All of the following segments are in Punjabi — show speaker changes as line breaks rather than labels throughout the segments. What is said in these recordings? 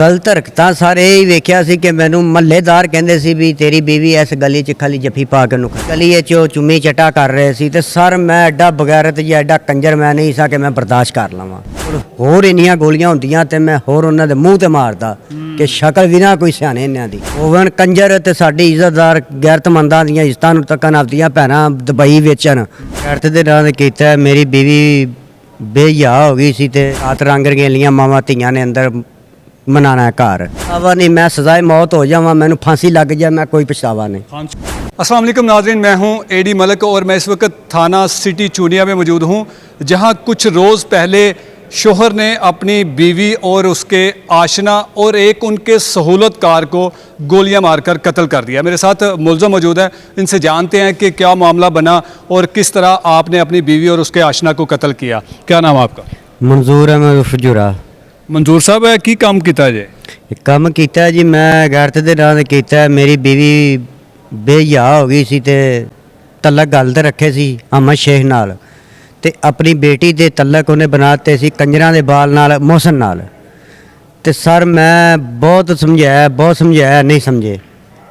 ਗਲਤ ਹਰਕਤਾਂ ਸਾਰੇ ਹੀ ਵੇਖਿਆ ਸੀ ਕਿ ਮੈਨੂੰ ਮਹੱਲੇਦਾਰ ਕਹਿੰਦੇ ਸੀ ਵੀ ਤੇਰੀ ਬੀਵੀ ਇਸ ਗਲੀ 'ਚ ਖਾਲੀ ਜੱਫੀ ਪਾ ਕੇ ਨੂੰ ਗਲੀ 'ਚ ਉਹ ਚੁੰਮੀ ਚਟਾ ਕਰ ਰਹੇ ਸੀ ਤੇ ਸਰ ਮੈਂ ਐਡਾ ਬਗੈਰਤ ਜਾਂ ਐਡਾ ਕੰਜਰ ਮੈਂ ਨਹੀਂ ਸਾ ਕਿ ਮੈਂ ਬਰਦਾਸ਼ਤ ਕਰ ਲਵਾਂ। ਹੋਰ ਇੰਨੀਆਂ ਗੋਲੀਆਂ ਹੁੰਦੀਆਂ ਤੇ ਮੈਂ ਹੋਰ ਉਹਨਾਂ ਦੇ ਮੂੰਹ ਤੇ ਮਾਰਦਾ ਕਿ ਸ਼ਕਲ ਵੀ ਨਾ ਕੋਈ ਸਿਆਣੇ ਇਹਨਾਂ ਦੀ ਹੋਵਣ। ਕੰਜਰ ਤੇ ਸਾਡੀ ਇੱਜ਼ਤਦਾਰ ਗੈਰਤਮੰਦਾਂ ਦੀਆਂ ਇੱਜ਼ਤਾਂ ਨੂੰ ਤੱਕਣ ਆਪਦੀਆਂ ਭੈਣਾਂ ਦੁਬਈ ਵੇਚਣ ਗੈਰਤ ਦੇ ਨਾਂ ਕੀਤਾ। ਮੇਰੀ ਬੀਵੀ ਬੇਹਿਆ ਹੋ ਗਈ ਸੀ ਤੇ ਰਾਤ ਰੰਗ ਰੰਗੀਲੀਆਂ ਮਾਵਾਂ ਧੀਆਂ ਨੇ ਅੰਦਰ मनाना है घर पछतावा नहीं। मैं सजाए मौत हो जावा मैंने फांसी लग जाए मैं कोई पछतावा नहीं।
अस्सलाम वालेकुम नाज़रीन, मैं हूं एडी मलिक और मैं इस वक्त थाना सिटी चूनिया में मौजूद हूं जहां कुछ रोज़ पहले शोहर ने अपनी बीवी और उसके आशना और एक उनके सहूलतकार को गोलियां मारकर कत्ल कर दिया। मेरे साथ मुलज़म मौजूद है, इनसे जानते हैं कि क्या मामला बना और किस तरह आपने अपनी बीवी और उसके आशना को कत्ल किया। क्या नाम आपका?
मंजूर है मैं फजूरा।
मंजूर साहब है की काम किया जे?
काम किया जी मैं गैरत के नाम किया। मेरी बीवी बेहिया हो गई सी ते तलक गल ते रखे सी अहमद शेख नाल ते अपनी बेटी दे तलक उन्हें बनाते सी कंजरां दे बाल नाल मोहसन नाल ते सर मैं बहुत समझाया नहीं समझे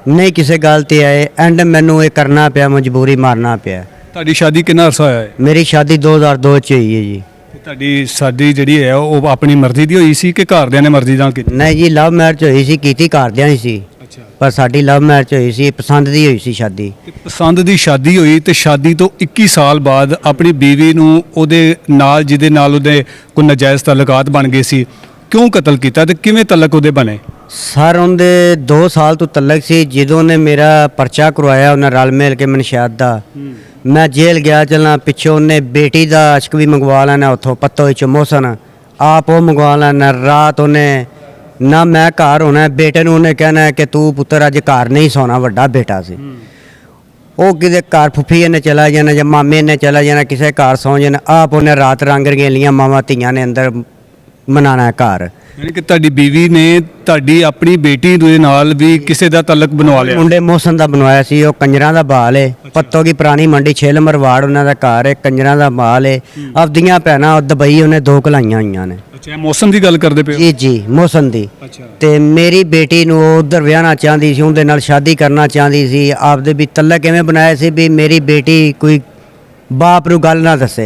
नहीं किसी गल ते आए एंड मैनू ये करना पिया मजबूरी मारना पिया।
ਤੁਹਾਡੀ शादी कितना अरसा होया है?
मेरी शादी 2002 च हुई है जी।
ਤੁਹਾਡੀ शादी ਜਿਹੜੀ ਹੈ ਉਹ ਆਪਣੀ ਮਰਜ਼ੀ ਦੀ ਹੋਈ ਸੀ ਕਿ ਘਰਦਿਆਂ ਨੇ ਮਰਜ਼ੀ ਨਾਲ ਕੀਤੀ?
नहीं जी लव मैरिज हुई सी कीती घरदियां नहीं सी
ਅੱਛਾ।
पर साडी लव मैरिज हुई सी पसंद दी हुई सी शादी।
ਪਸੰਦ ਦੀ ਸ਼ਾਦੀ ਹੋਈ ਤੇ ਸ਼ਾਦੀ ਤੋਂ 21 ਸਾਲ ਬਾਅਦ ਆਪਣੀ ਬੀਵੀ ਨੂੰ ਉਹਦੇ ਨਾਲ ਜਿਹਦੇ ਨਾਲ ਉਹਦੇ ਕੋਈ ਨਾਜਾਇਜ਼ ਤਾਲੁਕਾਤ ਬਣ ਗਏ ਸੀ ਕਿਉਂ ਕਤਲ ਕੀਤਾ ਤੇ ਕਿਵੇਂ ਤਲਕ ਉਹਦੇ ਬਣੇ?
सर उनके 2 साल तो तलक सी जो ने मेरा परचा करवाया उन्हें रल मिल के मनशियात का मैं जेल गया चलना पिछों उन्हें बेटी का अशक भी मंगवा लेना उतों पत्तो मोहसन आप वो मंगवा लेना रात उन्हें ना मैं घर होना बेटे ने उन्हें कहना है कि तू पुत्र अज घर नहीं सोना वड्डा बेटा सी वो किसी घर फुफी ने चला जाना या मामे ने चला जाना किसी घर सौ जाना आप उन्हें रात रंग रंगीलियां मावां धीआं ने अंदर मनाना है घर।
ਯਾਨੀ ਕਿ ਤੁਹਾਡੀ ਬੀਵੀ ਨੇ ਤੁਹਾਡੀ ਆਪਣੀ ਬੇਟੀ ਦੇ ਨਾਲ ਵੀ ਕਿਸੇ ਦਾ ਤਲਕ ਬਣਵਾ ਲਿਆ?
ਮੁੰਡੇ ਮੋਹਸਨ ਦਾ ਬਣਵਾਇਆ ਸੀ ਉਹ ਕੰਜਰਾਂ ਦਾ ਬਾਲ ਏ ਪੱਤੋ ਕੀ ਪੁਰਾਣੀ ਮੰਡੀ 6 ਨੰਬਰ ਵਾਰਡ ਉਹਨਾਂ ਦਾ ਘਰ ਏ ਕੰਜਰਾਂ ਦਾ ਬਾਲ ਏ ਆਪਦੀਆਂ ਭੈਣਾਂ ਦੁਬਈ ਉਹਨੇ 2 ਕਲਾਈਆਂ ਹੋਈਆਂ ਨੇ।
ਅੱਛਾ ਮੌਸਮ ਦੀ ਗੱਲ ਕਰਦੇ ਪਏ?
ਜੀ ਜੀ ਮੋਹਸਨ ਦੀ।
ਅੱਛਾ।
ਤੇ ਮੇਰੀ ਬੇਟੀ ਨੂੰ ਉਧਰ ਵਿਆਹਣਾ ਚਾਹੁੰਦੀ ਸੀ ਉਹਦੇ ਨਾਲ ਸ਼ਾਦੀ ਕਰਨਾ ਚਾਹੁੰਦੀ ਸੀ ਆਪਦੇ ਵੀ ਤਲਕ ਕਿਵੇਂ ਬਣਾਇਆ ਸੀ ਵੀ ਮੇਰੀ ਬੇਟੀ ਕੋਈ बाप रू गल ना दसे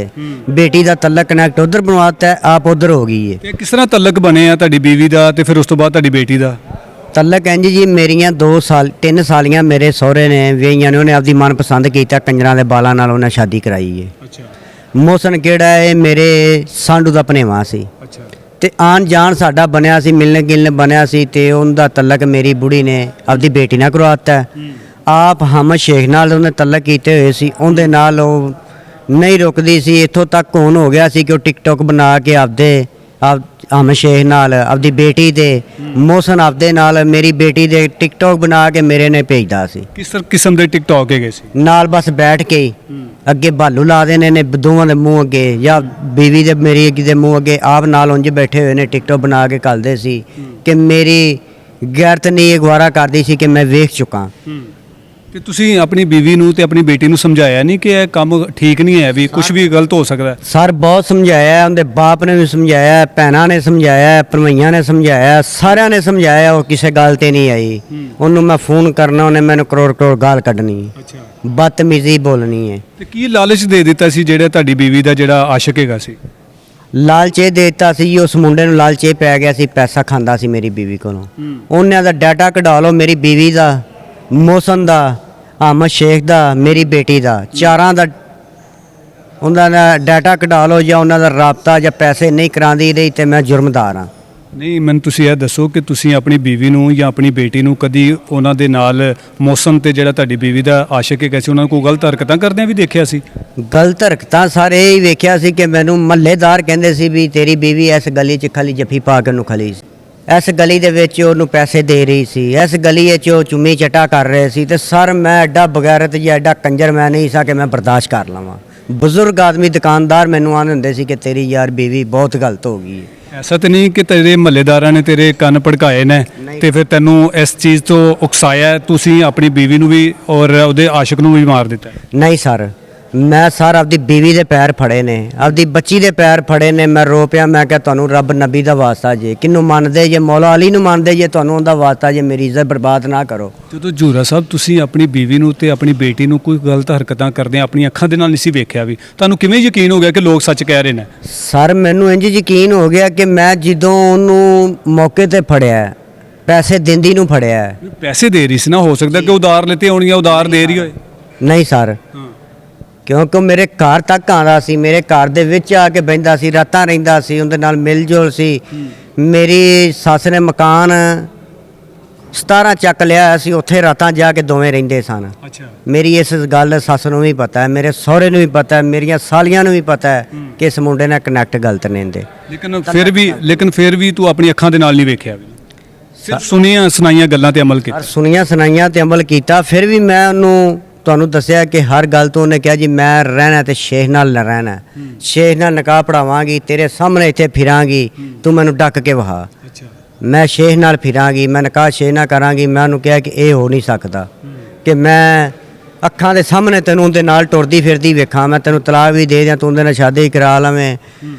बेटी का तलक कनैक्ट उधर बनवाता है आप उधर हो गई है।
ਤੇ ਕਿਸ ਤਰ੍ਹਾਂ ਤਲਕ ਬਣੇ ਆ ਤੁਹਾਡੀ ਬੀਵੀ ਦਾ ਤੇ ਫਿਰ ਉਸ ਤੋਂ ਬਾਅਦ ਤੁਹਾਡੀ ਬੇਟੀ ਦਾ?
तलक इंज जी मेरियां 3 सालियां मेरे सहुरे ने विआहियां ने उन्हें आपकी मनपसंद किया कंजरां दे बालां नाल उन्हें शादी कराई है।
ਅੱਛਾ।
मोहसन किहड़ा है मेरे सांडू दा भनेवा सी
ਅੱਛਾ।
ते आन जान साडा बनया सी मिलने गिलने बनया सी ते उनदा तलक मेरी बुढ़ी ने आपकी बेटी नाल करवाता है। आप हम शेख नाल उन्हें तलक कीते हुए सी उनदे नाल नहीं रुकदी सी इत्थों तक हुण हो गया सी कि टिकटॉक बना के आपदे हम शेख नाल आपदी बेटी दे मोहसन आपदे नाल मेरी बेटी दे टिकटॉक बना के मेरे ने भेजदा सी।
किस किस्म दे टिकटॉक हैगे सी?
नाल बस बैठ के अगे भालू ला देने ने दोवां दे मूँह अगे या बीवी दे मेरी दे मूँह अगे आप नाल उंज बैठे हुए ने टिकटॉक बना के घलदे सी कि मेरी गैरत नहीं अगवारा करदी सी कि मैं वेख चुका।
ਤੇ ਤੁਸੀਂ ਆਪਣੀ ਬੀਵੀ ਨੂੰ ਤੇ ਆਪਣੀ ਬੇਟੀ ਨੂੰ ਸਮਝਾਇਆ ਨਹੀਂ ਕਿ ਇਹ ਕੰਮ ਠੀਕ ਨਹੀਂ ਹੈ ਵੀ ਕੁਝ ਵੀ ਗਲਤ ਹੋ ਸਕਦਾ?
सर बहुत समझाया उनके बाप ने भी समझाया भैनों ने समझाया भरवाइयां ने समझाया सारिਆਂ ने समझाया वो किसी गल ते नहीं आई। उन्होंने मैं फोन करना उन्हें मैंने करोड़ गाल कढ़नी
ਅੱਛਾ।
बदतमीजी बोलनी है।
ਤੇ ਕੀ ਲਾਲਚ ਦੇ ਦਿੱਤਾ ਸੀ ਜਿਹੜਾ ਤੁਹਾਡੀ ਬੀਵੀ ਦਾ ਜਿਹੜਾ ਆਸ਼ਿਕ ਹੈਗਾ ਸੀ?
ਲਾਲਚ ਇਹ ਦੇ ਦਿੱਤਾ ਸੀ ਉਸ ਮੁੰਡੇ ਨੂੰ ਲਾਲਚ ਇਹ ਪੈ ਗਿਆ ਸੀ ਪੈਸਾ ਖਾਂਦਾ ਸੀ ਮੇਰੀ ਬੀਵੀ ਕੋਲੋਂ ਉਹਨਾਂ ਦਾ ਡਾਟਾ ਕਢਾ ਲਓ ਮੇਰੀ ਬੀਵੀ ਦਾ ਮੋਹਸਨ ਦਾ अहमद शेख ਦਾ ਮੇਰੀ ਬੇਟੀ ਦਾ ਚਾਰਾਂ ਦਾ ਉਹਨਾਂ ਦਾ ਡਾਟਾ ਕਢਾ ਲਓ ਜਾਂ ਉਹਨਾਂ ਦਾ ਰਾਬਤਾ ਜਾਂ ਪੈਸੇ ਨਹੀਂ ਕਰਾਂਦੀ ਰਹੀ ਤੇ ਮੈਂ ਜੁਰਮਦਾਰ ਹਾਂ।
ਨਹੀਂ ਮੈਨੂੰ ਤੁਸੀਂ ਇਹ ਦੱਸੋ ਕਿ ਤੁਸੀਂ ਆਪਣੀ ਬੀਵੀ ਨੂੰ ਜਾਂ ਆਪਣੀ ਬੇਟੀ ਨੂੰ ਕਦੀ ਉਹਨਾਂ ਦੇ ਨਾਲ ਮੌਸਮ ਤੇ ਜਿਹੜਾ ਤੁਹਾਡੀ ਬੀਵੀ ਦਾ ਆਸ਼ਿਕ ਹੈਗਾ ਸੀ ਉਹਨਾਂ ਨੂੰ ਕੋਈ ਗਲਤ ਹਰਕਤਾਂ ਕਰਦਿਆਂ ਵੀ ਦੇਖਿਆ ਸੀ?
ਗਲਤ ਹਰਕਤਾਂ ਸਾਰੇ ਹੀ ਵੇਖਿਆ ਸੀ ਕਿ ਮੈਨੂੰ ਮਹੱਲੇਦਾਰ ਕਹਿੰਦੇ ਸੀ ਵੀ ਤੇਰੀ ਬੀਵੀ ਇਸ ਗਲੀ 'ਚ ਖਾਲੀ ਜੱਫੀ ਪਾ ਕੇ ਨੂੰ ਖਲੀ ਸੀ इस गली दे विच ओनू पैसे दे रही सी इस गली वो चुम्मी चटा कर रहे सी ते सर मैं एडा बगैरत या एडा कंजर मैं नहीं सा कि मैं बर्दाश्त कर लवां। बुजुर्ग आदमी दुकानदार मैनू आने हुंदे सी कि तेरी यार बीवी बहुत गलत हो गई है।
ऐसा तो नहीं कि तेरे महल्लेदारां ने तेरे कन्न भड़काए ने ते फिर तैनू इस चीज़ तो उकसाया तुसीं अपनी बीवी नू भी और उहदे आशिक नू भी मार दिता?
नहीं सर ਮੈਂ ਸਰ ਆਪਦੀ ਬੀਵੀ ਦੇ ਪੈਰ ਫੜੇ ਨੇ, ਆਪਦੀ ਬੱਚੀ ਦੇ ਪੈਰ ਫੜੇ ਨੇ। ਮੈਂ ਰੋ ਪਿਆ, ਮੈਂ ਕਿਹਾ ਤੁਹਾਨੂੰ ਰੱਬ ਨਬੀ ਦਾ ਵਾਸਤਾ ਜੇ, ਕਿਹਨੂੰ ਮੰਨਦੇ ਜੇ, ਮੌਲਾ ਅਲੀ ਨੂੰ ਮੰਨਦੇ ਜੇ, ਤੁਹਾਨੂੰ ਉਹਦਾ ਵਾਸਤਾ ਜੇ, ਮੇਰੀ ਇੱਜ਼ਤ ਬਰਬਾਦ ਨਾ ਕਰੋ।
ਜਦੋਂ ਜੂਰਾ ਸਾਹਿਬ ਤੁਸੀਂ ਆਪਣੀ ਬੀਵੀ ਨੂੰ ਤੇ ਆਪਣੀ ਬੇਟੀ ਨੂੰ ਕੋਈ ਗਲਤ ਹਰਕਤਾਂ ਕਰਦੇ ਆਪਣੀਆਂ ਅੱਖਾਂ ਦੇ ਨਾਲ ਨਹੀਂ ਸੀ ਵੇਖਿਆ ਵੀ, ਤੁਹਾਨੂੰ ਕਿਵੇਂ ਯਕੀਨ ਹੋ ਗਿਆ ਕਿ ਲੋਕ ਸੱਚ ਕਹਿ ਰਹੇ ਨੇ?
ਸਰ ਮੈਨੂੰ ਇੰਜ ਯਕੀਨ ਹੋ ਗਿਆ ਕਿ ਮੈਂ ਜਦੋਂ ਉਹਨੂੰ ਮੌਕੇ ਤੇ ਫੜਿਆ, ਪੈਸੇ ਦਿੰਦੀ ਨੂੰ ਫੜਿਆ।
ਪੈਸੇ ਦੇ ਰਹੀ ਸੀ ਨਾ, ਹੋ ਸਕਦਾ ਕਿ ਉਧਾਰ ਲੈਤੇ ਹੋਣੀਆਂ, ਉਧਾਰ ਦੇ ਰਹੀ ਹੋਏ।
ਨਹੀਂ ਸਰ, ਕਿਉਂਕਿ ਉਹ ਮੇਰੇ ਘਰ ਤੱਕ ਆਉਂਦਾ ਸੀ, ਮੇਰੇ ਘਰ ਦੇ ਵਿੱਚ ਆ ਕੇ ਬਹਿੰਦਾ ਸੀ, ਰਾਤਾਂ ਰਹਿੰਦਾ ਸੀ, ਉਹਦੇ ਨਾਲ ਮਿਲ ਜੁਲ ਸੀ। ਮੇਰੀ ਸੱਸ ਨੇ ਮਕਾਨ 17 ਚੱਕ ਲਿਆ ਸੀ, ਉੱਥੇ ਰਾਤਾਂ ਜਾ ਕੇ ਦੋਵੇਂ ਰਹਿੰਦੇ ਸਨ।
ਅੱਛਾ।
ਮੇਰੀ ਇਸ ਗੱਲ ਸੱਸ ਨੂੰ ਵੀ ਪਤਾ ਹੈ, ਮੇਰੇ ਸਹੁਰੇ ਨੂੰ ਵੀ ਪਤਾ ਹੈ, ਮੇਰੀਆਂ ਸਾਲੀਆਂ ਨੂੰ ਵੀ ਪਤਾ ਹੈ ਕਿ ਇਸ ਮੁੰਡੇ ਨਾਲ ਕਨੈਕਟ ਗਲਤ ਨੇ ਇਹਦੇ।
ਲੇਕਿਨ ਫਿਰ ਵੀ ਤੂੰ ਆਪਣੀ ਅੱਖਾਂ ਦੇ ਨਾਲ ਨਹੀਂ ਵੇਖਿਆ ਵੀ, ਸਿਰਫ ਸੁਣੀਆਂ ਸੁਣਾਈਆਂ ਗੱਲਾਂ ਤੇ ਅਮਲ ਕੀਤਾ।
ਪਰ ਸੁਣੀਆਂ ਸੁਣਾਈਆਂ ਤੇ ਅਮਲ ਕੀਤਾ। ਫਿਰ ਵੀ ਮੈਂ ਉਹਨੂੰ ਤੁਹਾਨੂੰ ਦੱਸਿਆ ਕਿ ਹਰ ਗੱਲ ਤੋਂ ਉਹਨੇ ਕਿਹਾ ਜੀ ਮੈਂ ਰਹਿਣਾ ਤੇ ਸ਼ੇਖ ਨਾਲ ਰਹਿਣਾ, ਸ਼ੇਖ ਨਾਲ ਨਿਕਾਹ ਪੜਾਵਾਂਗੀ, ਤੇਰੇ ਸਾਹਮਣੇ ਇੱਥੇ ਫਿਰਾਂਗੀ, ਤੂੰ ਮੈਨੂੰ ਡੱਕ ਕੇ ਵਹਾ।
ਅੱਛਾ।
ਮੈਂ ਸ਼ੇਖ ਨਾਲ ਫਿਰਾਂਗੀ, ਮੈਂ ਨਿਕਾਹ ਸ਼ੇਖ ਨਾਲ ਕਰਾਂਗੀ। ਮੈਂ ਉਹਨੂੰ ਕਿਹਾ ਕਿ ਇਹ ਹੋ ਨਹੀਂ ਸਕਦਾ ਕਿ ਮੈਂ ਅੱਖਾਂ ਦੇ ਸਾਹਮਣੇ ਤੈਨੂੰ ਉਹਦੇ ਨਾਲ ਟੁਰਦੀ ਫਿਰਦੀ ਵੇਖਾਂ, ਮੈਂ ਤੈਨੂੰ ਤਲਾਕ ਵੀ ਦੇ ਦਿਆਂ, ਤੂੰ ਉਹਦੇ ਨਾਲ ਸ਼ਾਦੀ ਕਰਾ ਲਵੇਂ,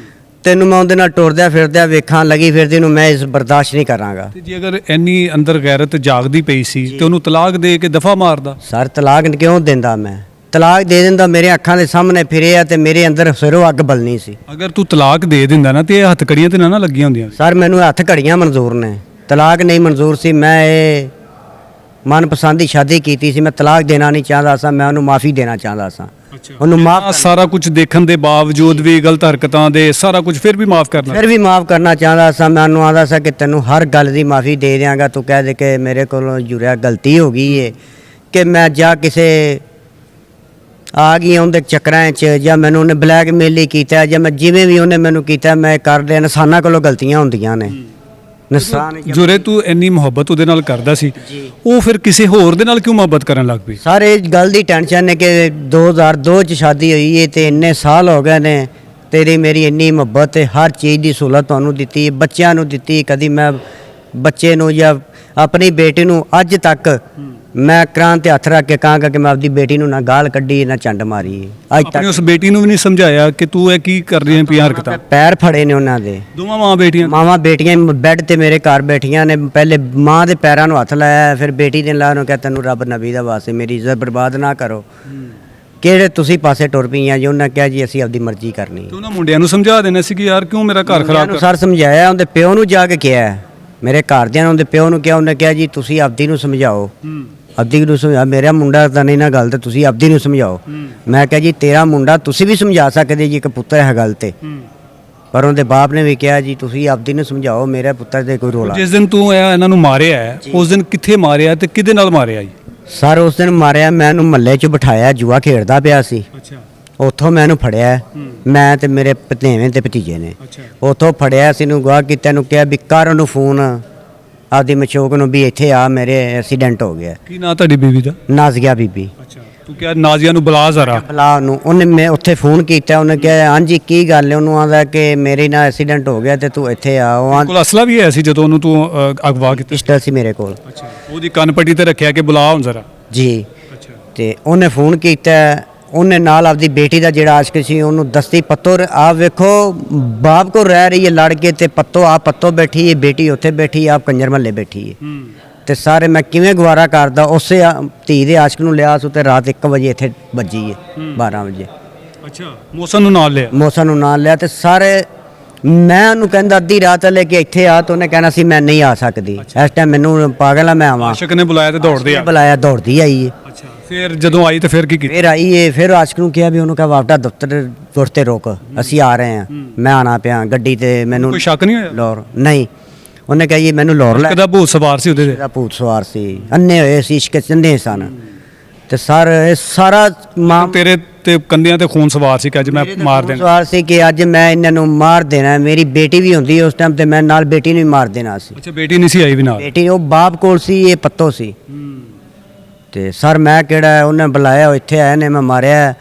ਤੈਨੂੰ ਮੈਂ ਉਹਦੇ ਨਾਲ ਟੁਰਦਿਆਂ ਫਿਰਦਿਆਂ ਵੇਖਾਂ ਲੱਗੀ ਫਿਰਦੀ ਨੂੰ, ਮੈਂ ਇਸ ਬਰਦਾਸ਼ਤ ਨਹੀਂ ਕਰਾਂਗਾ।
ਤੇ ਜੇ ਅਗਰ ਇੰਨੀ ਅੰਦਰ ਗੈਰਤ ਜਾਗਦੀ ਪਈ ਸੀ ਤੇ ਉਹਨੂੰ ਤਲਾਕ ਦੇ ਕੇ ਦਫਾ ਮਾਰਦਾ?
ਸਰ ਤਲਾਕ ਕਿਉਂ ਦਿੰਦਾ? ਮੈਂ ਤਲਾਕ ਦੇ ਦਿੰਦਾ, ਮੇਰੇ ਅੱਖਾਂ ਦੇ ਸਾਹਮਣੇ ਫਿਰਿਆ ਤੇ ਮੇਰੇ ਅੰਦਰ ਸਿਰੋਂ ਅੱਗ ਬਲਣੀ ਸੀ।
ਅਗਰ ਤੂੰ ਤਲਾਕ ਦੇ ਦਿੰਦਾ ਨਾ ਤੇ ਇਹ ਹੱਥਕੜੀਆਂ ਤੇ ਨਾ ਲੱਗੀਆਂ ਹੁੰਦੀਆਂ।
ਸਰ ਮੈਨੂੰ ਹੱਥ ਘੜੀਆਂ ਮਨਜ਼ੂਰ ਨੇ, ਤਲਾਕ ਨਹੀਂ ਮਨਜ਼ੂਰ ਸੀ। ਮੈਂ ਇਹ ਮਨਪਸੰਦ ਦੀ ਸ਼ਾਦੀ ਕੀਤੀ ਸੀ, ਮੈਂ ਤਲਾਕ ਦੇਣਾ ਨਹੀਂ ਚਾਹੁੰਦਾ ਸਾਂ, ਮੈਂ ਉਹਨੂੰ ਮਾਫੀ ਦੇਣਾ ਚਾਹੁੰਦਾ ਸਾਂ। ਉਹਨੂੰ ਮਾਫ
ਸਾਰਾ ਕੁਝ ਦੇਖਣ ਦੇ ਬਾਵਜੂਦ ਵੀ, ਗਲਤ ਹਰਕਤਾਂ ਦੇ ਸਾਰਾ ਕੁਝ ਫਿਰ ਵੀ ਮਾਫ ਕਰਨਾ?
ਫਿਰ ਵੀ ਮਾਫ ਕਰਨਾ ਚਾਹੁੰਦਾ ਸਾਂ। ਮੈਂ ਉਹਨੂੰ ਆਂਦਾ ਸਾਂ ਕਿ ਤੈਨੂੰ ਹਰ ਗੱਲ ਦੀ ਮਾਫੀ ਦੇ ਦਿਆਂਗਾ, ਤੂੰ ਕਹਿ ਦੇ ਕਿ ਮੇਰੇ ਕੋਲੋਂ ਜੁਰਿਆ ਗਲਤੀ ਹੋ ਗਈ ਏ, ਕਿ ਮੈਂ ਜਾਂ ਕਿਸੇ ਆ ਗਈ ਉਹਦੇ ਚੱਕਰਾਂ 'ਚ, ਜਾਂ ਮੈਨੂੰ ਉਹਨੇ ਬਲੈਕਮੇਲ ਹੀ ਕੀਤਾ, ਜਾਂ ਮੈਂ ਜਿਵੇਂ ਵੀ ਉਹਨੇ ਮੈਨੂੰ ਕੀਤਾ ਮੈਂ ਕਰ ਲਿਆ। ਇਨਸਾਨਾਂ ਕੋਲੋਂ ਗਲਤੀਆਂ ਹੁੰਦੀਆਂ ਨੇ। ਇਨਸਾਨ
ਜੁਰੇ ਤੂੰ ਇੰਨੀ ਮੁਹੱਬਤ ਉਹਦੇ ਨਾਲ ਕਰਦਾ ਸੀ, ਉਹ ਫਿਰ ਕਿਸੇ ਹੋਰ ਦੇ ਨਾਲ ਕਿਉਂ ਮੁਹੱਬਤ ਕਰਨ ਲੱਗ ਪਈ?
ਸਾਰੇ ਗੱਲ ਦੀ ਟੈਨਸ਼ਨ ਹੈ ਕਿ 2002 ਚ ਸ਼ਾਦੀ ਹੋਈ ਹੈ ਤੇ ਇੰਨੇ ਸਾਲ ਹੋ ਗਏ ਨੇ, ਤੇਰੀ ਮੇਰੀ ਇੰਨੀ ਮੁਹੱਬਤ ਹੈ, ਹਰ ਚੀਜ਼ ਦੀ ਸਹੂਲਤ ਤੁਹਾਨੂੰ ਦਿੱਤੀ, ਬੱਚਿਆਂ ਨੂੰ ਦਿੱਤੀ। ਕਦੀ ਮੈਂ ਬੱਚੇ ਨੂੰ ਜਾਂ ਆਪਣੀ ਬੇਟੀ ਨੂੰ ਅੱਜ ਤੱਕ ਮੈਂ ਕਰਾਂ ਤੇ ਹੱਥ ਰੱਖ ਕੇ ਕਹਾਂਗਾ ਕਿ ਮੈਂ ਆਪਦੀ ਬੇਟੀ ਨੂੰ ਨਾ ਗਾਲ ਕੱਢੀ ਨਾ ਚੰਡ ਮਾਰੀ ਅੱਜ
ਆਪਣੀ
ਤੱਕ।
ਉਸ ਬੇਟੀ ਨੂੰ ਵੀ ਨਹੀਂ ਸਮਝਾਇਆ ਕਿ ਤੂੰ ਇਹ ਕੀ ਕਰ ਰਹੀ ਹੈ? ਪਿਆਰ ਹਰਕਤਾਂ
ਪੈਰ ਫੜੇ ਨੇ ਉਹਨਾਂ ਦੇ,
ਦੋਵਾਂ ਮਾਂ ਬੇਟੀਆਂ?
ਮਾਵਾਂ ਬੇਟੀਆਂ ਬੈੱਡ ਤੇ ਮੇਰੇ ਘਰ ਬੈਠੀਆਂ ਨੇ। ਪਹਿਲੇ ਮਾਂ ਦੇ ਪੈਰਾਂ ਨੂੰ ਹੱਥ ਲਾਇਆ, ਫਿਰ ਬੇਟੀ ਦੇ ਲਾ ਨੂੰ ਕਿਹਾ ਤੈਨੂੰ ਰੱਬ ਨਬੀ ਦਾ ਵਾਸਤੇ ਮੇਰੀ ਇੱਜ਼ਤ ਬਰਬਾਦ ਨਾ ਕਰੋ। ਕਿਹੜੇ ਤੁਸੀਂ ਪਾਸੇ ਟੁਰ ਪਈਆਂ ਜੀ? ਉਹਨਾਂ ਕਿਹਾ ਜੀ ਅਸੀਂ ਆਪਦੀ ਮਰਜ਼ੀ ਕਰਨੀ।
ਤੇ ਉਹਨਾਂ ਮੁੰਡਿਆਂ ਨੂੰ ਸਮਝਾ ਦੇਣਾ ਸੀ ਕਿ ਯਾਰ ਕਿਉਂ ਮੇਰਾ ਘਰ ਖਰਾਬ ਕਰ?
ਸਰ ਸਮਝਾਇਆ, ਉਹਦੇ ਪਿਓ ਨੂੰ ਜਾ ਕੇ ਕਿਹਾ, ਮੇਰੇ ਘਰਦਿਆਂ ਨੇ ਉਹਦੇ ਪਿਓ ਨੂੰ ਕਿਹਾ। ਉਹਨੇ ਕਿਹਾ ਜੀ ਤੁਸੀਂ ਆਪਦੀ ਨੂੰ ਸਮਝਾਓ, ਆਪਦੀ ਨੂੰ ਸਮਝਾ, ਮੇਰਾ ਮੁੰਡਾ ਤਾਂ ਨਹੀਂ ਨਾ ਗੱਲ ਤੇ ਤੁਸੀਂ ਆਪਦੀ ਨੂੰ ਸਮਝਾਓ। ਮੈਂ ਕਿਹਾ ਜੀ ਤੇਰਾ ਮੁੰਡਾ ਤੁਸੀਂ ਵੀ ਸਮਝਾ ਸਕਦੇ ਜੀ, ਇੱਕ ਪੁੱਤਰ ਹੈ ਗੱਲ ਤੇ, ਪਰ ਉਹਦੇ ਬਾਪ ਨੇ ਵੀ ਕਿਹਾ ਜੀ ਤੁਸੀਂ ਆਪਦੀ ਨੂੰ ਸਮਝਾਓ, ਮੇਰੇ ਪੁੱਤਰ ਦੇ ਕੋਈ ਰੋਲਾ।
ਜਿਸ ਦਿਨ ਤੂੰ ਇਹਨਾਂ ਨੂੰ ਮਾਰਿਆ ਹੈ, ਉਸ ਦਿਨ ਕਿੱਥੇ ਮਾਰਿਆ ਤੇ ਕਿਹਦੇ ਨਾਲ ਮਾਰਿਆ ਜੀ?
ਸਰ ਉਸ ਦਿਨ ਮਾਰਿਆ, ਮੈਂ ਉਹਨੂੰ ਮਹੱਲੇ 'ਚ ਬਿਠਾਇਆ, ਜੂਆ ਖੇਡਦਾ ਪਿਆ ਸੀ।
ਅੱਛਾ।
ਉੱਥੋਂ ਮੈਂ ਉਹਨੂੰ ਫੜਿਆ, ਮੈਂ ਤੇ ਮੇਰੇ ਭਤੀਵੇਂ ਤੇ ਭਤੀਜੇ ਨੇ। ਉੱਥੋਂ ਫੜਿਆ ਸੀ ਨੂੰ ਗਵਾਹ ਕੀਤਾ, ਨੂੰ ਕਿਹਾ ਵੀ ਕਰ ਉਹਨੂੰ ਫੋਨ ਆਪਦੀ ਮਸ਼ੋਕ ਨੂੰ ਵੀ ਇੱਥੇ ਆ, ਮੇਰੇ ਐਕਸੀਡੈਂਟ ਹੋ ਗਿਆ।
ਕੀ ਨਾਂ ਤੁਹਾਡੀ ਬੀਵੀ ਦਾ?
ਨਾਜ਼ੀਆ ਬੀਬੀ।
ਅੱਛਾ। ਤੂੰ ਕਿਹਾ ਨਾਜ਼ੀਆ ਨੂੰ ਬੁਲਾ ਜ਼ਰਾ।
ਬੁਲਾ ਉਹਨੂੰ, ਉਹਨੇ ਮੈਂ ਉੱਥੇ ਫੋਨ ਕੀਤਾ, ਉਹਨੇ ਕਿਹਾ ਹਾਂਜੀ ਕੀ ਗੱਲ ਹੈ? ਉਹਨੂੰ ਆਂਦਾ ਕਿ ਮੇਰੇ ਨਾਲ ਐਕਸੀਡੈਂਟ ਹੋ ਗਿਆ ਤੇ ਤੂੰ ਇੱਥੇ ਆ। ਉਹ
ਕੋਲ ਅਸਲਾ ਵੀ ਹੈ ਸੀ ਜਦੋਂ ਉਹਨੂੰ ਤੂੰ ਅਗਵਾ ਕੀਤਾ?
ਪਿਸਟਲ ਸੀ ਮੇਰੇ ਕੋਲ।
ਅੱਛਾ। ਉਹਦੀ ਕੰਨ ਪੱਟੀ ਤੇ ਰੱਖਿਆ ਕਿ ਬੁਲਾ ਹੁਣ ਜ਼ਰਾ।
ਜੀ।
ਅੱਛਾ।
ਤੇ ਉਹਨੇ ਫੋਨ ਕੀਤਾ, ਉਹਨੇ ਨਾਲ ਆਪਦੀ ਬੇਟੀ ਦਾ ਜਿਹੜਾ ਆਸ਼ਕ ਸੀ ਉਹਨੂੰ ਦਸਤੀ ਪੱਤੋ ਆ ਵੇਖੋ ਬਾਪ ਕੋ ਰਹਿ ਰਹੀ ਹੈ ਲੜ ਕੇ, ਤੇ ਪੱਤੋ ਆ ਪੱਤੋ ਬੈਠੀ ਹੈ, ਬੇਟੀ ਉੱਥੇ ਬੈਠੀ, ਆਪ ਕੰਜਰ ਮਹੱਲੇ ਬੈਠੀ ਹੈ। ਤੇ ਸਾਰੇ ਮੈਂ ਕਿਵੇਂ ਗਵਾਰਾ ਕਰਦਾ? ਉਸੇ ਧੀ ਦੇ ਆਸ਼ਕ ਨੂੰ ਲਿਆ ਸੋ ਤੇ ਰਾਤ 1 ਵਜੇ ਇੱਥੇ ਵੱਜੀ ਹੈ, 12 ਵਜੇ।
ਅੱਛਾ। ਮੌਸਮ ਨੂੰ ਨਾਲ ਲਿਆ?
ਮੌਸਮ ਨੂੰ ਨਾਲ ਲਿਆ। ਤੇ ਸਾਰੇ ਮੈਂ ਉਹਨੂੰ ਕਹਿੰਦਾ ਅੱਧੀ ਰਾਤ ਲੈ ਕੇ ਇੱਥੇ ਆ, ਤੇ ਉਹਨੇ ਕਹਿਣਾ ਸੀ ਮੈਂ ਨਹੀਂ ਆ ਸਕਦੀ ਇਸ ਟਾਈਮ, ਮੈਨੂੰ ਪਾਗਲ ਆ ਮੈਂ ਆਵਾਂ।
ਆਸ਼ਕ ਨੇ ਬੁਲਾਇਆ ਤੇ ਦੌੜਦੇ ਆ?
ਬੁਲਾਇਆ, ਦੌੜਦੀ ਆਈ ਹੈ।
ਅੱਛਾ। ਫਿਰ ਜਦੋਂ ਆਈ ਤੇ ਫਿਰ ਕੀ ਕੀਤਾ?
ਫਿਰ ਆਈ ਏ, ਫਿਰ ਆਸ਼ਕ ਨੂੰ ਕਿਹਾ ਵੀ ਉਹਨੂੰ ਕਹਾ ਵਾਪਟਾ ਦਫ਼ਤਰ ਤੁਰ ਤੇ ਰੁਕ, ਅਸੀਂ ਆ ਰਹੇ ਹਾਂ। ਮੈਂ ਆਣਾ ਪਿਆ ਗੱਡੀ ਤੇ, ਮੈਨੂੰ
ਕੋਈ ਸ਼ੱਕ ਨਹੀਂ ਹੋਇਆ?
ਲੋਰ ਨਹੀਂ, ਉਹਨੇ ਕਿਹਾ ਜੀ ਮੈਨੂੰ ਲੋਰ ਲੈ।
ਕਦਾ ਭੂਤ ਸਵਾਰ ਸੀ ਉਹਦੇ ਤੇ?
ਦਾ ਭੂਤ ਸਵਾਰ ਸੀ, ਅੰਨੇ ਹੋਏ ਸੀ, ਇਸ਼ਕ ਚੰਦੇ ਸਨ। ਤੇ ਸਰ ਇਹ ਸਾਰਾ ਮਾਂ
ਤੇਰੇ ਤੇ ਕੰਧਿਆਂ ਤੇ ਖੂਨ ਸਵਾਰ ਸੀ ਕਿ ਅੱਜ ਮੈਂ ਮਾਰ ਦੇਣਾ?
ਸਵਾਰ ਸੀ ਕਿ ਅੱਜ ਮੈਂ ਇਹਨਾਂ ਨੂੰ ਮਾਰ ਦੇਣਾ। ਮੇਰੀ ਬੇਟੀ ਵੀ ਹੁੰਦੀ ਉਸ ਟਾਈਮ ਤੇ ਮੈਂ ਨਾਲ ਬੇਟੀ ਨੂੰ ਵੀ ਮਾਰ ਦੇਣਾ ਸੀ।
ਅੱਛਾ। ਬੇਟੀ ਨਹੀਂ ਸੀ ਆਈ ਵੀ ਨਾਲ?
ਬੇਟੀ ਉਹ ਬਾਪ ਕੋਲ ਸੀ, ਇਹ ਪੱਤੋ ਸੀ। ਤੇ ਸਰ ਮੈਂ ਕਿਹੜਾ, ਉਹਨੇ ਬੁਲਾਇਆ, ਉਹ ਇੱਥੇ ਆਏ ਨੇ, ਮੈਂ ਮਾਰਿਆ।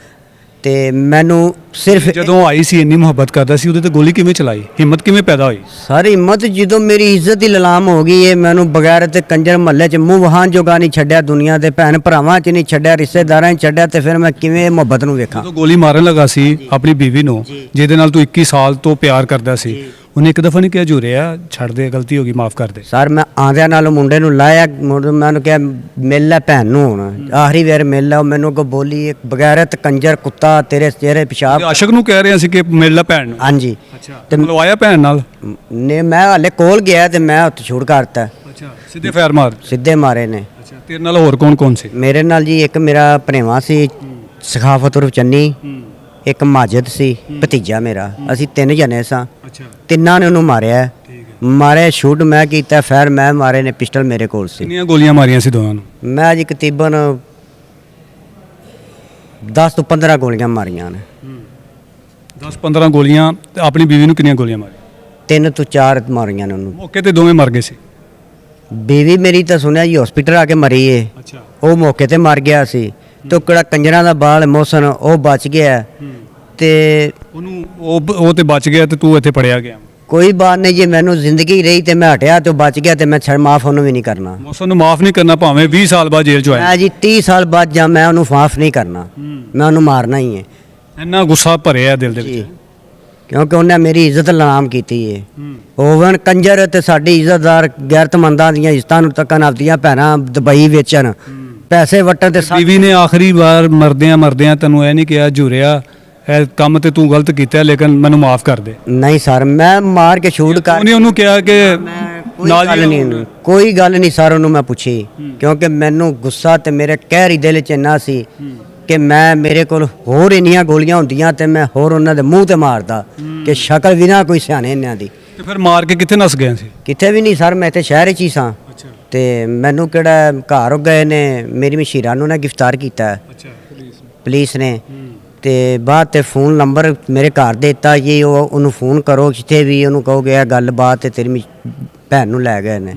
ਤੇ ਮੈਨੂੰ ਸਿਰਫ
ਜਦੋਂ ਆਈ ਸੀ ਇੰਨੀ ਮੁਹੱਬਤ ਕਰਦਾ ਸੀ ਉਹਦੇ ਤੇ ਗੋਲੀ ਕਿਵੇਂ ਚਲਾਈ, ਹਿੰਮਤ ਕਿਵੇਂ ਪੈਦਾ ਹੋਈ?
ਸਾਰੀ ਹਿੰਮਤ ਜਦੋਂ ਮੇਰੀ ਇੱਜ਼ਤ ਦੀ ਲਲਾਮ ਹੋ ਗਈ ਏ, ਮੈਨੂੰ ਬਗੈਰ ਤੇ ਕੰਜਰ ਮਹੱਲੇ 'ਚ ਮੂੰਹ ਵਹਾਨ ਜੋਗਾ ਨਹੀਂ ਛੱਡਿਆ, ਦੁਨੀਆ ਦੇ ਭੈਣ ਭਰਾਵਾਂ 'ਚ ਨਹੀਂ ਛੱਡਿਆ, ਰਿਸ਼ਤੇਦਾਰਾਂ 'ਚ ਛੱਡਿਆ, ਤੇ ਫਿਰ ਮੈਂ ਕਿਵੇਂ ਮੁਹੱਬਤ ਨੂੰ ਵੇਖਾਂ।
ਜਦੋਂ ਗੋਲੀ ਮਾਰਨ ਲੱਗਾ ਸੀ ਆਪਣੀ ਬੀਵੀ ਨੂੰ, ਜਿਹਦੇ ਨਾਲ ਤੂੰ 21 ਸਾਲ ਤੋਂ ਪਿਆਰ ਕਰਦਾ ਸੀ, ਉਹਨੇ ਇੱਕ ਦਫਾ ਨਹੀਂ ਕਿਹਾ ਜੁਰਿਆ ਛੱਡ ਦੇ, ਗਲਤੀ ਹੋ ਗਈ, ਮਾਫ ਕਰ ਦੇ?
ਸਰ ਮੈਂ ਆਂਦਿਆਂ ਨਾਲ ਮੁੰਡੇ ਨੂੰ ਲਾਇਆ, ਮੈਂ ਉਹਨੂੰ ਕਿਹਾ ਮਿਲ ਲੈ ਭੈਣ ਨੂੰ, ਹੁਣ ਆਖਰੀ ਵਾਰ ਮਿਲ ਲੈ। ਉਹ ਮੈਨੂੰ ਕੋ ਬੋਲੀ ਇੱਕ ਬਗੈਰਤ ਕੰਜਰ ਕੁੱਤਾ, ਤੇਰੇ ਚਿਹਰੇ ਪਿਸ਼ਾਬ।
ਆਸ਼ਕ ਨੂੰ ਕਹਿ ਰਹੇ ਸੀ ਕਿ ਮਿਲ ਲੈ ਭੈਣ ਨੂੰ?
ਹਾਂਜੀ।
ਅੱਛਾ, ਤੇ ਮਿਲਵਾਇਆ ਭੈਣ ਨਾਲ?
ਨੇ ਮੈਂ ਹਾਲੇ ਕੋਲ ਗਿਆ ਤੇ ਮੈਂ ਉੱਥੇ ਛੁੱਟ ਕਰਤਾ।
ਅੱਛਾ, ਸਿੱਧੇ ਫੈਰ ਮਾਰ?
ਸਿੱਧੇ ਮਾਰੇ ਨੇ।
ਅੱਛਾ, ਤੇਰੇ ਨਾਲ ਹੋਰ ਕੌਣ ਕੌਣ ਸੀ?
ਮੇਰੇ ਨਾਲ ਜੀ ਇੱਕ ਮੇਰਾ ਭਣੇਵਾ ਸੀ ਸਖਾਫਤ ਉਰਫ ਚੰਨੀ, ਇੱਕ ਮਾਜਦ ਸੀ ਭਤੀਜਾ ਮੇਰਾ, ਅਸੀਂ 3 ਜਣੇ ਸਾਂ।
ਅੱਛਾ,
ਤਿੰਨਾਂ ਨੇ ਉਹਨੂੰ ਮਾਰਿਆ। ਮਾਰੇ ਸ਼ੂਟ ਮੈਂ ਕੀਤਾ, ਫੈਰ ਮੈਂ ਮਾਰੇ ਨੇ, ਪਿਸਟਲ ਮੇਰੇ ਕੋਲ ਸੀ।
ਕਿੰਨੀਆਂ ਗੋਲੀਆਂ ਮਾਰੀਆਂ ਸੀ ਦੋਵਾਂ ਨੂੰ?
ਮੈਂ ਜੀ ਤਕਰੀਬਨ 10 ਤੋਂ 15 ਗੋਲੀਆਂ ਮਾਰੀਆਂ ਨੇ।
10-15 ਗੋਲੀਆਂ। ਤੇ ਆਪਣੀ ਬੀਵੀ ਨੂੰ ਕਿੰਨੀਆਂ ਗੋਲੀਆਂ ਮਾਰੀਆਂ?
3 ਤੋਂ 4 ਮਾਰੀਆਂ ਨੇ ਉਹਨੂੰ।
ਮੌਕੇ ਤੇ ਦੋਵੇਂ ਮਰ ਗਏ ਸੀ?
ਬੀਵੀ ਮੇਰੀ ਤਾਂ ਸੁਣਿਆ ਜੀ ਹਸਪੀਟਲ ਆ ਕੇ ਮਰੀ ਏ,
ਅੱਛਾ,
ਉਹ ਮੌਕੇ ਤੇ ਮਰ ਗਿਆ ਸੀ। ਤੇ ਉਹ ਕਿਹੜਾ ਕੰਜਰਾਂ ਦਾ ਬਾਲ ਮੋਸਨ, ਉਹ ਬਚ ਗਿਆ। ਤੇ
ਉਹਨੂੰ ਉਹ ਤੇ ਬਚ ਗਿਆ ਤੇ ਤੂੰ ਇੱਥੇ ਪੜਿਆ ਗਿਆ?
ਕੋਈ ਬਾਤ ਨਹੀਂ, ਜੇ ਮੈਨੂੰ ਜ਼ਿੰਦਗੀ ਰਹੀ ਤੇ ਮੈਂ ਹਟਿਆ ਤੇ ਉਹ ਬਚ ਗਿਆ, ਤੇ ਮੈਂ ਛੜ ਮਾਫ ਉਹਨੂੰ ਵੀ ਨਹੀਂ ਕਰਨਾ।
ਮੌਸਮ ਨੂੰ ਮਾਫ ਨਹੀਂ ਕਰਨਾ, ਭਾਵੇਂ 20 ਸਾਲ ਬਾਅਦ ਜੇਲ੍ਹ ਚ ਆਇਆ।
ਮੈਂ ਜੀ 30 ਸਾਲ ਬਾਅਦ ਜਾਂ ਮੈਂ ਉਹਨੂੰ ਮਾਫ ਨਹੀਂ ਕਰਨਾ, ਮੈਂ ਉਹਨੂੰ ਮਾਰਨਾ ਹੀ ਹੈ
ਇੰਨਾ ਗੁੱਸਾ ਭਰਿਆ ਦਿਲ ਦੇ
ਜੀ,
ਵਿੱਚ।
ਕਿਉਂਕਿ ਉਹਨੇ ਮੇਰੀ ਇੱਜ਼ਤ ਲਨਾਮ ਕੀਤੀ ਏ। ਹੋਵਣ ਕੰਜਰ ਤੇ ਸਾਡੀ ਇੱਜ਼ਤਦਾਰ ਗੈਰਤਮੰਦਾਂ ਦੀਆਂ ਇੱਜ਼ਤਾਂ ਨੂੰ ਤੱਕਣ ਆਪਦੀਆਂ ਭੈਣਾਂ ਦੁਬਈ ਵੇਚਣ, ਪੈਸੇ ਵਟਣ ਤੇ
ਬੀਵੀ ਨੇ ਆਖਰੀ ਵਾਰ ਮਰਦਿਆਂ ਤੈਨੂੰ ਇਹ ਨਹੀਂ ਕਿਹਾ ਜੁਰਿਆ ਇਹ ਕੰਮ ਤੇ ਤੂੰ ਗਲਤ ਕੀਤਾ ਲੇਕਿਨ ਮੈਨੂੰ ਮਾਫ ਕਰ ਦੇ?
ਨਹੀਂ ਸਰ, ਮੈਂ ਮਾਰ ਕੇ ਸ਼ੂਟ ਕਰ।
ਉਹਨੇ ਉਹਨੂੰ ਕਿਹਾ ਕਿ
ਕੋਈ ਗੱਲ ਨਹੀਂ, ਕੋਈ ਗੱਲ ਨਹੀਂ ਸਰ, ਉਹਨੂੰ ਮੈਂ ਪੁੱਛੀ, ਕਿਉਂਕਿ ਮੈਨੂੰ ਗੁੱਸਾ ਤੇ ਮੇਰੇ ਕਹਿਰੀ ਦਿਲ 'ਚ ਇੰਨਾ ਸੀ ਕਿ ਮੈਂ ਮੇਰੇ ਕੋਲ ਹੋਰ ਇੰਨੀਆਂ ਗੋਲੀਆਂ ਹੁੰਦੀਆਂ ਤੇ ਮੈਂ ਹੋਰ ਉਹਨਾਂ ਦੇ ਮੂੰਹ ਤੇ ਮਾਰਦਾ ਕਿ ਸ਼ਕਲ ਵੀ ਨਾ ਕੋਈ ਸਿਆਣੇ ਇਹਨਾਂ ਦੀ।
ਤੇ ਫਿਰ ਮਾਰ ਕੇ ਕਿੱਥੇ ਨਸ ਗਏ ਸੀ?
ਕਿੱਥੇ ਵੀ ਨਹੀਂ ਸਰ, ਮੈਂ ਇੱਥੇ ਸ਼ਹਿਰ 'ਚ ਹੀ ਸਾਂ।
ਅੱਛਾ,
ਤੇ ਮੈਨੂੰ ਕਿਹੜਾ ਘਰ ਗਏ ਨੇ, ਮੇਰੀ ਮਸ਼ੀਰਾਂ ਨੂੰ ਨਾ ਗ੍ਰਿਫਤਾਰ ਕੀਤਾ
ਅੱਛਾ,
ਪੁਲਿਸ ਨੇ। ਤੇ ਬਾਅਦ ਤੇ ਫੋਨ ਨੰਬਰ ਮੇਰੇ ਘਰ ਦੇ ਦਿੱਤਾ ਜੀ, ਉਹਨੂੰ ਫੋਨ ਕਰੋ ਜਿੱਥੇ ਵੀ, ਉਹਨੂੰ ਕਹੋਗੇ ਇਹ ਗੱਲਬਾਤ ਤੇ ਤੇਰੀ ਭੈਣ ਨੂੰ ਲੈ ਗਏ ਨੇ।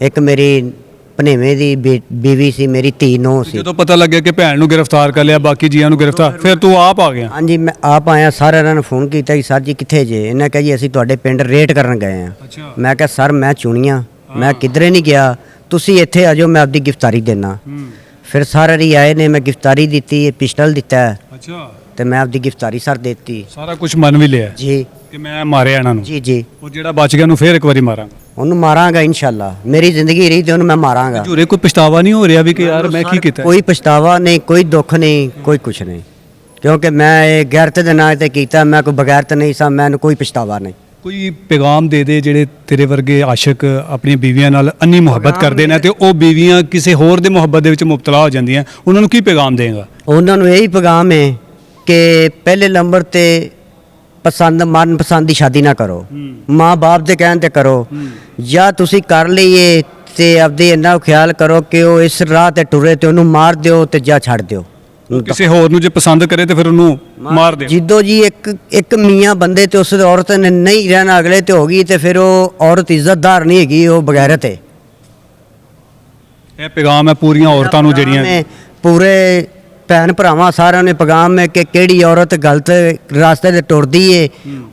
ਇੱਕ ਮੇਰੀ ਭਣੇਵੇਂ ਦੀ ਬੀਵੀ ਸੀ, ਮੇਰੀ ਧੀ ਨੂੰਹ ਸੀ।
ਜਦੋਂ ਪਤਾ ਲੱਗਿਆ ਕਿ ਭੈਣ ਨੂੰ ਗ੍ਰਿਫਤਾਰ ਕਰ ਲਿਆ, ਬਾਕੀ ਜੀਆਂ ਨੂੰ ਗ੍ਰਿਫਤਾਰ, ਫਿਰ ਤੂੰ ਆਪ ਆ ਗਿਆ?
ਹਾਂਜੀ, ਮੈਂ ਆਪ ਆਇਆ। ਸਾਰਿਆਂ ਨੇ ਫੋਨ ਕੀਤਾ ਕਿ ਸਰ ਜੀ ਕਿੱਥੇ ਜੇ? ਇਹਨੇ ਕਿਹਾ ਜੀ ਅਸੀਂ ਤੁਹਾਡੇ ਪਿੰਡ ਰੇਡ ਕਰਨ ਗਏ ਆ।
ਅੱਛਾ,
ਮੈਂ ਕਿਹਾ ਸਰ ਮੈਂ ਚੁਣੀਆਂ, ਮੈਂ ਕਿਧਰੇ ਨਹੀਂ ਗਿਆ, ਤੁਸੀਂ ਇੱਥੇ ਆ ਜਾਓ, ਮੈਂ ਆਪਦੀ ਗ੍ਰਿਫਤਾਰੀ ਦੇਣਾ। ਫਿਰ ਸਾਰੇ ਹੀ ਆਏ ਨੇ, ਮੈਂ ਗ੍ਰਿਫਤਾਰੀ ਦਿੱਤੀ, ਇਹ ਪਿਸਟਲ ਦਿੱਤਾ
ਅੱਛਾ,
ਤੇ ਮੈਂ ਆਪਦੀ ਗ੍ਰਿਫਤਾਰੀ ਸਰ ਦੇਤੀ
ਸਾਰਾ ਕੁਝ ਮੰਨ ਵੀ ਲਿਆ
ਜੀ।
ਕਿ ਮੈਂ ਮਾਰਿਆ ਇਹਨਾਂ ਨੂੰ?
ਜੀ ਜੀ,
ਉਹ ਜਿਹੜਾ ਬਚ ਗਿਆ ਉਹਨੂੰ ਫਿਰ ਇੱਕ ਵਾਰੀ ਮਾਰਾਂਗਾ?
ਉਹਨੂੰ ਮਾਰਾਂਗਾ ਇਨਸ਼ਾਅੱਲਾ, ਮੇਰੀ ਜ਼ਿੰਦਗੀ ਰਹੀ ਤੇ ਉਹਨੂੰ ਮੈਂ ਮਾਰਾਂਗਾ।
ਜੁਰੇ ਕੋਈ ਪਛਤਾਵਾ ਨਹੀਂ ਹੋ ਰਿਹਾ ਵੀ ਕਿ ਯਾਰ ਮੈਂ ਕੀ ਕੀਤਾ?
ਕੋਈ ਪਛਤਾਵਾ ਨਹੀਂ, ਕੋਈ ਦੁੱਖ ਨਹੀਂ, ਕੋਈ ਕੁਛ ਨਹੀਂ, ਕਿਉਂਕਿ ਮੈਂ ਇਹ ਗੈਰਤ ਦੇ ਨਾਂ ਤੇ ਕੀਤਾ, ਮੈਂ ਕੋਈ ਬਗੈਰਤ ਨਹੀਂ ਸਾਂ, ਮੈਨੂੰ ਕੋਈ ਪਛਤਾਵਾ ਨਹੀਂ।
ਕੋਈ ਪੈਗਾਮ ਦੇ ਦੇ ਜਿਹੜੇ ਤੇਰੇ ਵਰਗੇ ਆਸ਼ਿਕ ਆਪਣੀਆਂ ਬੀਵੀਆਂ ਨਾਲ ਅੰਨੀ ਮੁਹੱਬਤ ਕਰਦੇ ਨੇ ਤੇ ਉਹ ਬੀਵੀਆਂ ਕਿਸੇ ਹੋਰ ਦੇ ਮੁਹੱਬਤ ਦੇ ਵਿੱਚ ਮੁਬਤਲਾ ਹੋ ਜਾਂਦੀਆਂ, ਉਹਨਾਂ ਨੂੰ ਕੀ ਪੈਗਾਮ ਦੇਗਾ?
ਉਹਨਾਂ ਨੂੰ ਇਹੀ ਪੈਗਾਮ ਹੈ ਕਿ ਪਹਿਲੇ ਨੰਬਰ ਤੇ ਮਨਪਸੰਦ ਦੀ ਸ਼ਾਦੀ ਨਾ ਕਰੋ, ਮਾਂ-ਬਾਪ ਦੇ ਕਹਿਣ ਤੇ ਕਰੋ, ਜਾਂ ਤੁਸੀਂ ਕਰ ਲਈਏ ਤੇ ਆਪਦੇ ਇੰਨਾ ਖਿਆਲ ਕਰੋ ਕਿ ਉਹ ਇਸ ਰਾਹ ਤੇ ਟੁਰੇ ਤੇ ਉਹਨੂੰ ਮਾਰ ਦਿਓ ਤੇ ਜਾਂ ਛੱਡ ਦਿਓ।
ਕਿਸੇ ਹੋਰ ਨੂੰ ਜੇ ਪਸੰਦ ਕਰੇ ਤੇ ਫਿਰ ਉਹਨੂੰ ਮਾਰ ਦੇ।
ਜਿੱਦੋਂ ਜੀ ਇੱਕ ਮੀਆਂ ਬੰਦੇ ਤੇ ਉਸ ਔਰਤ ਨੇ ਨਹੀਂ ਰਹਿਣਾ ਅਗਲੇ ਤੇ ਹੋ ਗਈ ਤੇ ਫਿਰ ਉਹ ਔਰਤ ਇੱਜ਼ਤਦਾਰ ਨਹੀਂ ਹੈਗੀ, ਉਹ ਬਗੈਰਤ ਹੈ।
ਇਹ ਪੈਗਾਮ ਹੈ ਪੂਰੀਆਂ ਔਰਤਾਂ ਨੂੰ ਜਿਹੜੀਆਂ
ਪੂਰੇ ਭੈਣ ਭਰਾਵਾਂ ਸਾਰਿਆਂ ਨੇ ਪੈਗਾਮ ਹੈ ਕਿ ਕਿਹੜੀ ਔਰਤ ਗਲਤ ਰਾਸਤੇ ਤੇ ਟੁਰਦੀ ਏ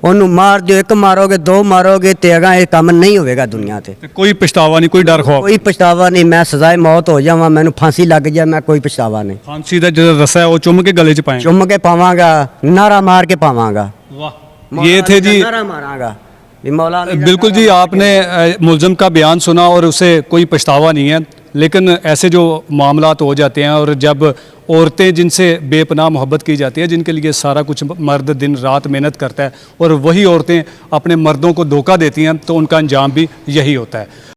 ਉਹਨੂੰ ਮਾਰ ਦਿਓ। ਇੱਕ ਮਾਰੋਗੇ, 2 ਮਾਰੋਗੇ ਤੇ ਅਗਾ ਇਹ ਕੰਮ ਨਹੀਂ ਹੋਵੇਗਾ ਦੁਨੀਆ ਤੇ।
ਕੋਈ ਪਛਤਾਵਾ ਨਹੀਂ, ਕੋਈ ਡਰ ਖੌਫ?
ਕੋਈ ਪਛਤਾਵਾ ਨਹੀਂ, ਮੈਂ ਸਜ਼ਾਏ ਮੌਤ ਹੋ ਜਾਵਾਂ, ਮੈਨੂੰ ਫਾਂਸੀ ਲੱਗ ਜਾਏ, ਮੈਂ ਕੋਈ ਪਛਤਾਵਾ ਨਹੀਂ।
ਫਾਂਸੀ ਦਾ ਜਿਹੜਾ ਰਸਾ ਹੈ ਉਹ ਚੁੰਮ ਕੇ ਗਲੇ 'ਚ ਪਾਏ?
ਚੁੰਮ ਕੇ ਪਾਵਾਂਗਾ, ਨਾਰਾ ਮਾਰ ਕੇ ਪਾਵਾਂਗਾ।
वाह, ये थे जी,
नारा मारांगा मौला।
बिल्कुल जी, आपने मुलज़म का बयान सुना और उसे कोई पछतावा नहीं है, लेकिन ऐसे जो मामलात हो जाते हैं और जब औरतें जिनसे बेपनाह मोहब्बत की जाती है, जिनके लिए सारा कुछ मर्द दिन रात मेहनत करता है और वही औरतें अपने मर्दों को धोखा देती हैं, तो उनका अंजाम भी यही होता है।